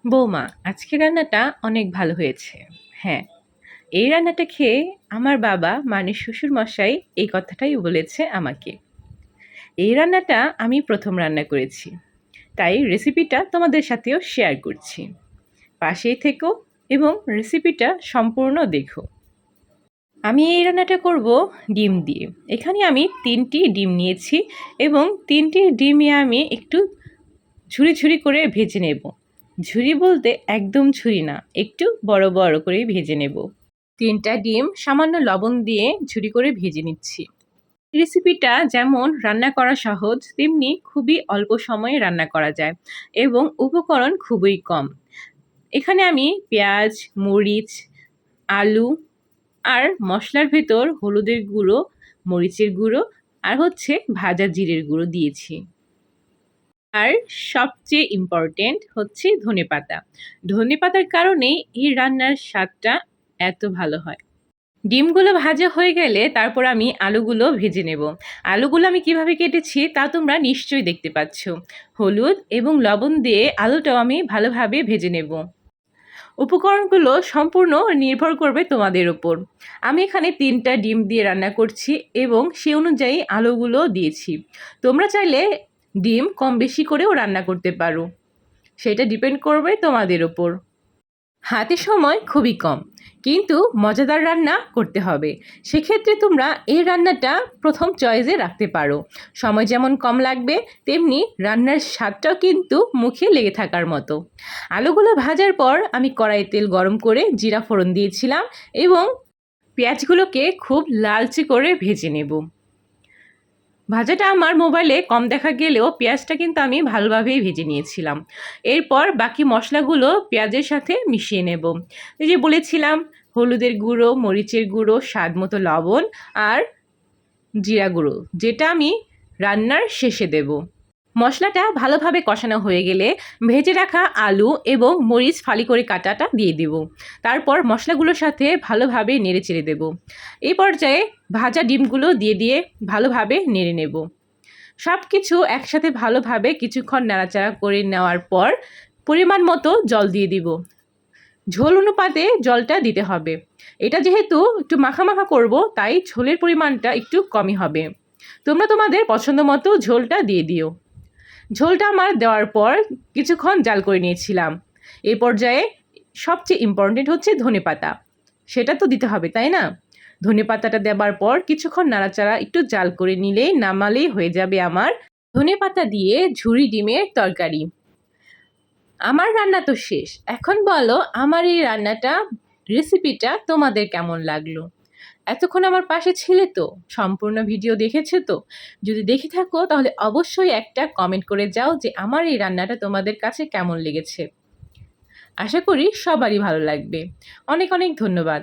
বৌমা, আজকের রান্নাটা অনেক ভালো হয়েছে। হ্যাঁ, এই রান্নাটা খেয়ে আমার বাবা মানে শ্বশুরমশাই এই কথাটাই বলেছে আমাকে। এই রান্নাটা আমি প্রথম রান্না করেছি, তাই রেসিপিটা তোমাদের সাথেও শেয়ার করছি। পাশেই থেকো এবং রেসিপিটা সম্পূর্ণ দেখো। আমি এই রান্নাটা করব ডিম দিয়ে। এখানে আমি 3টি ডিম নিয়েছি এবং 3টি ডিমই আমি একটু ঝুরি ঝুরি করে ভেজে নেব। ঝুরি বলতে একদম ঝুরি না, একটু বড় বড় করেই ভেজে নেব। 3টা ডিম সামান্য লবণ দিয়ে ঝুরি করে ভেজে নিচ্ছি। রেসিপিটা যেমন রান্না করা সহজ, তেমনি খুবই অল্প সময়ে রান্না করা যায় এবং উপকরণ খুবই কম। এখানে আমি পেঁয়াজ, মরিচ, আলু আর মশলার ভেতর হলুদের গুঁড়ো, মরিচের গুঁড়ো আর ভাজা জিরের গুঁড়ো দিয়েছি। আর সবচেয়ে ইম্পর্টেন্ট হচ্ছে ধনেপাতা। ধনেপাতার কারণেই এই রান্নার স্বাদটা এত ভালো হয়। ডিমগুলো ভাজা হয়ে গেলে তারপর আমি আলুগুলো ভেজে নেব। আলুগুলো আমি কিভাবে কেটেছি তা তোমরা নিশ্চয়ই দেখতে পাচ্ছ। হলুদ এবং লবণ দিয়ে আলুটাও আমি ভালোভাবে ভেজে নেব। উপকরণগুলো সম্পূর্ণ নির্ভর করবে তোমাদের উপর। আমি এখানে 3টা ডিম দিয়ে রান্না করছি এবং সে অনুযায়ী আলুগুলো দিয়েছি। তোমরা চাইলে ডিম কম বেশি করেও রান্না করতে পারো, সেটা ডিপেন্ড করবে তোমাদের ওপর। হাতে সময় খুবই কম, কিন্তু মজাদার রান্না করতে হবে। সেক্ষেত্রে তোমরা এই রান্নাটা প্রথম চয়েসে রাখতে পারো। সময় যেমন কম লাগবে, তেমনি রান্নার স্বাদটাও কিন্তু মুখে লেগে থাকার মতো। আলুগুলো ভাজার পর আমি কড়াই তেল গরম করে জিরা ফোড়ন দিয়েছিলাম এবং পেঁয়াজগুলোকে খুব লালচে করে ভেজে নেব। ভাজাটা আমার মোবাইলে কম দেখা গেলেও পেঁয়াজটা কিন্তু আমি ভালোভাবেই ভেজে নিয়েছিলাম। এরপর বাকি মশলাগুলো পেঁয়াজের সাথে মিশিয়ে নেব। এই যে বলেছিলাম, হলুদের গুঁড়ো, মরিচের গুঁড়ো, স্বাদ মতো লবণ আর জিরা গুঁড়ো, যেটা আমি রান্নার শেষে দেব। মশলাটা ভালোভাবে কষানো হয়ে গেলে ভেজে রাখা আলু এবং মরিচ ফালি করে কাটাটা দিয়ে দেব। তারপর মশলাগুলোর সাথে ভালোভাবে নেড়ে চেড়ে দেব। এই পর্যায়ে ভাজা ডিমগুলো দিয়ে ভালোভাবে নেড়ে নেব। সব কিছু একসাথে ভালোভাবে কিছুক্ষণ নাড়াচাড়া করে নেওয়ার পর পরিমাণ মতো জল দিয়ে দিব। ঝোল অনুপাতে জলটা দিতে হবে। এটা যেহেতু একটু মাখা মাখা করব, তাই ঝোলের পরিমাণটা একটু কমই হবে। তোমরা তোমাদের পছন্দ মতো ঝোলটা দিয়ে দিও। ঝোলটা আমার দেওয়ার পর কিছুক্ষণ জাল করে নিয়েছিলাম। এই পর্যায়ে সবচেয়ে ইম্পর্টেন্ট হচ্ছে ধনেপাতা, সেটা তো দিতে হবে, তাই না? ধনেপাতাটা দেওয়ার পর কিছুক্ষণ নাড়াচাড়া একটু জাল করে নিলেই নামালেই হয়ে যাবে আমার ধনেপাতা দিয়ে ঝুরি ডিমের তরকারি। আমার রান্না তো শেষ। এখন বলো, আমার এই রান্নাটা, রেসিপিটা তোমাদের কেমন লাগলো? এতক্ষণ আমার পাশে ছিলে তো? সম্পূর্ণ ভিডিও দেখেছো তো? যদি দেখে থাকো তাহলে অবশ্যই একটা কমেন্ট করে যাও যে আমার এই রান্নাটা তোমাদের কাছে কেমন লেগেছে। আশা করি সবারই ভালো লাগবে। অনেক অনেক ধন্যবাদ।